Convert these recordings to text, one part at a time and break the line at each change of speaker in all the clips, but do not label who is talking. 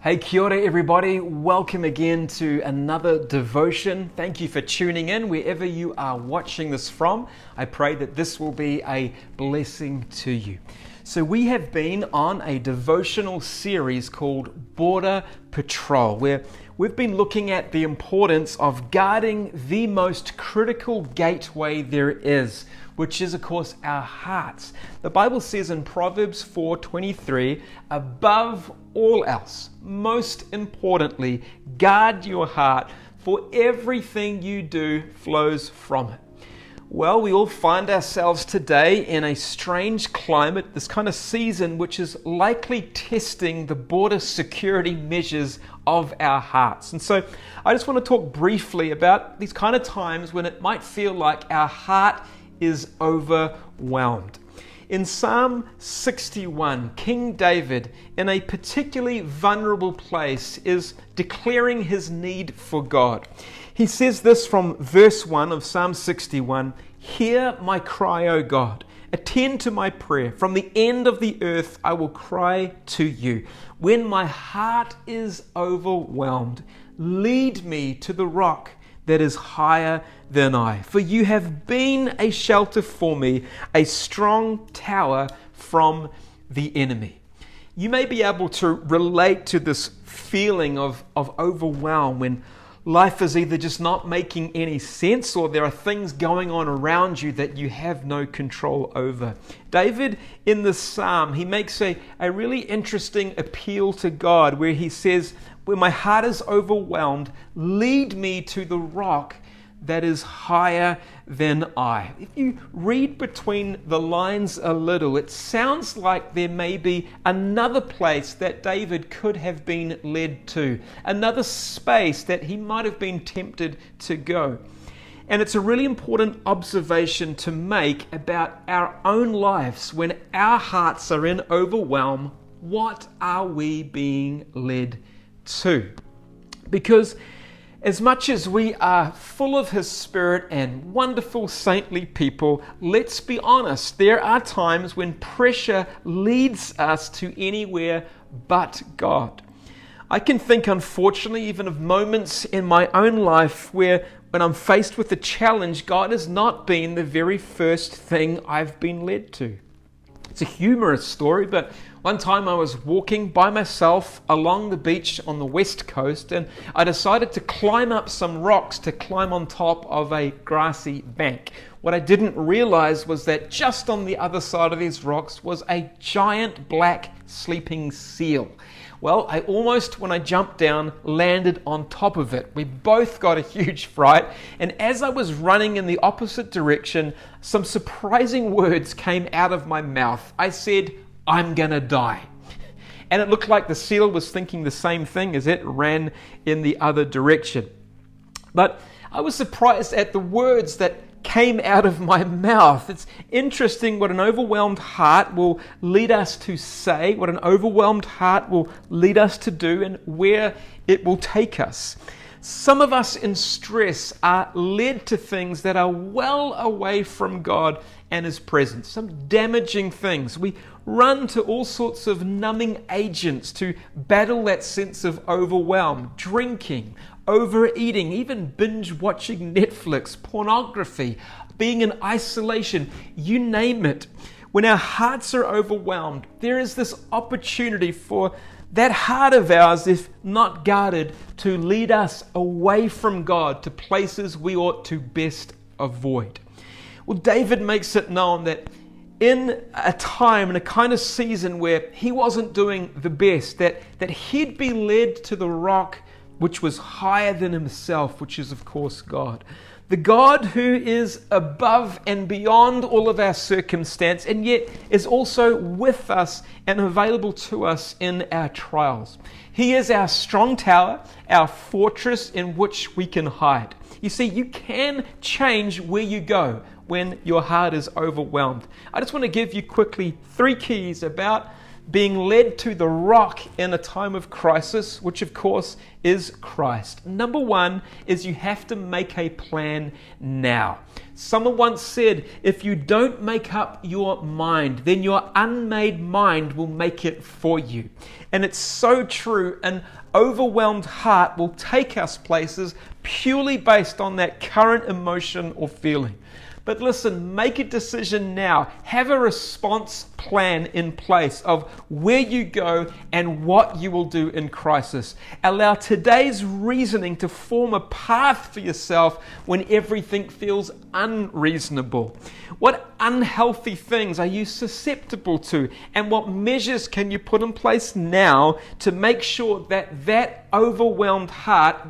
Hey, kia ora everybody. Welcome again to another devotion. Thank you for tuning in wherever you are watching this from. I pray that this will be a blessing to you. So we have been on a devotional series called Border Patrol, where we've been looking at the importance of guarding the most critical gateway there is, which is, of course, our hearts. The Bible says in Proverbs 4:23, above all else, most importantly, guard your heart, for everything you do flows from it. Well, we all find ourselves today in a strange climate, this kind of season which is likely testing the border security measures of our hearts. And so I just want to talk briefly about these kind of times when it might feel like our heart is overwhelmed. In Psalm 61, King David, in a particularly vulnerable place, is declaring his need for God. He says this from verse 1 of Psalm 61, "Hear my cry, O God. Attend to my prayer. From the end of the earth I will cry to you. When my heart is overwhelmed, lead me to the rock that is higher than I. For you have been a shelter for me, a strong tower from the enemy." You may be able to relate to this feeling of overwhelm when life is either just not making any sense or there are things going on around you that you have no control over. David, in this psalm, he makes a really interesting appeal to God where he says, "When my heart is overwhelmed, lead me to the rock that is higher than I." If you read between the lines a little, it sounds like there may be another place that David could have been led to, another space that he might have been tempted to go. And it's a really important observation to make about our own lives. When our hearts are in overwhelm, what are we being led to? Because as much as we are full of His Spirit and wonderful saintly people, let's be honest, there are times when pressure leads us to anywhere but God. I can think, unfortunately, even of moments in my own life where when I'm faced with a challenge, God has not been the very first thing I've been led to. It's a humorous story, but one time I was walking by myself along the beach on the west coast, and I decided to climb up some rocks to climb on top of a grassy bank. What I didn't realize was that just on the other side of these rocks was a giant black sleeping seal. Well, I almost, when I jumped down, landed on top of it. We both got a huge fright, and as I was running in the opposite direction, some surprising words came out of my mouth. I said, "I'm gonna die." And it looked like the seal was thinking the same thing as it ran in the other direction. But I was surprised at the words that came out of my mouth. It's interesting what an overwhelmed heart will lead us to say, what an overwhelmed heart will lead us to do, and where it will take us. Some of us in stress are led to things that are well away from God and His presence, some damaging things. We run to all sorts of numbing agents to battle that sense of overwhelm: drinking, overeating, even binge watching Netflix, pornography, being in isolation, you name it. When our hearts are overwhelmed, there is this opportunity for that heart of ours, if not guarded, to lead us away from God to places we ought to best avoid. Well, David makes it known that in a time, in a kind of season where he wasn't doing the best, that he'd be led to the rock which was higher than himself, which is, of course, God. The God who is above and beyond all of our circumstance, and yet is also with us and available to us in our trials. He is our strong tower, our fortress in which we can hide. You see, you can change where you go when your heart is overwhelmed. I just want to give you quickly 3 keys about being led to the rock in a time of crisis, which of course is Christ. Number one is you have to make a plan now. Someone once said, if you don't make up your mind, then your unmade mind will make it for you. And it's so true. An overwhelmed heart will take us places purely based on that current emotion or feeling. But listen, make a decision now. Have a response plan in place of where you go and what you will do in crisis. Allow today's reasoning to form a path for yourself when everything feels unreasonable. What unhealthy things are you susceptible to? And what measures can you put in place now to make sure that that overwhelmed heart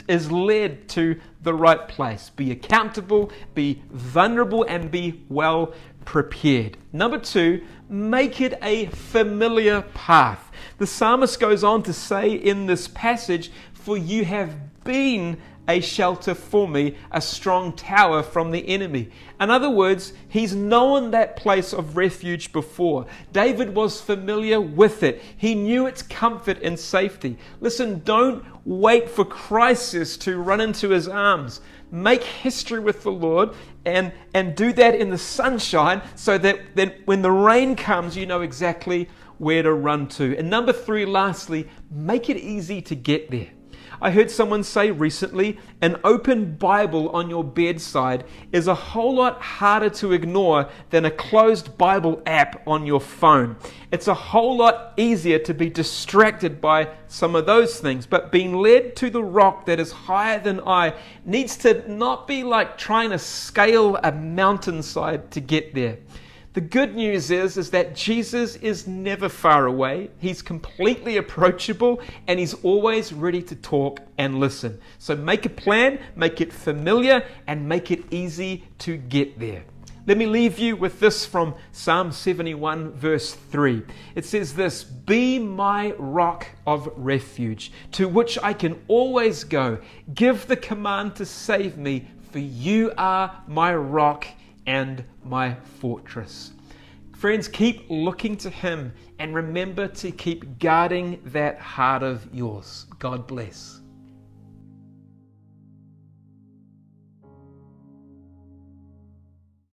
is led to the right place? Be accountable, be vulnerable, and be well prepared. Number two, make it a familiar path. The psalmist goes on to say in this passage, for you have been a shelter for me, a strong tower from the enemy. In other words, he's known that place of refuge before. David was familiar with it. He knew its comfort and safety. Listen, don't wait for crisis to run into his arms. Make history with the Lord and do that in the sunshine so that then when the rain comes, you know exactly where to run to. And number three, lastly, make it easy to get there. I heard someone say recently, an open Bible on your bedside is a whole lot harder to ignore than a closed Bible app on your phone. It's a whole lot easier to be distracted by some of those things, but being led to the rock that is higher than I needs to not be like trying to scale a mountainside to get there. The good news is that Jesus is never far away. He's completely approachable and he's always ready to talk and listen. So make a plan, make it familiar, and make it easy to get there. Let me leave you with this from Psalm 71 verse 3. It says this, be my rock of refuge, to which I can always go. Give the command to save me, for you are my rock and my fortress. Friends, keep looking to him and remember to keep guarding that heart of yours. God bless.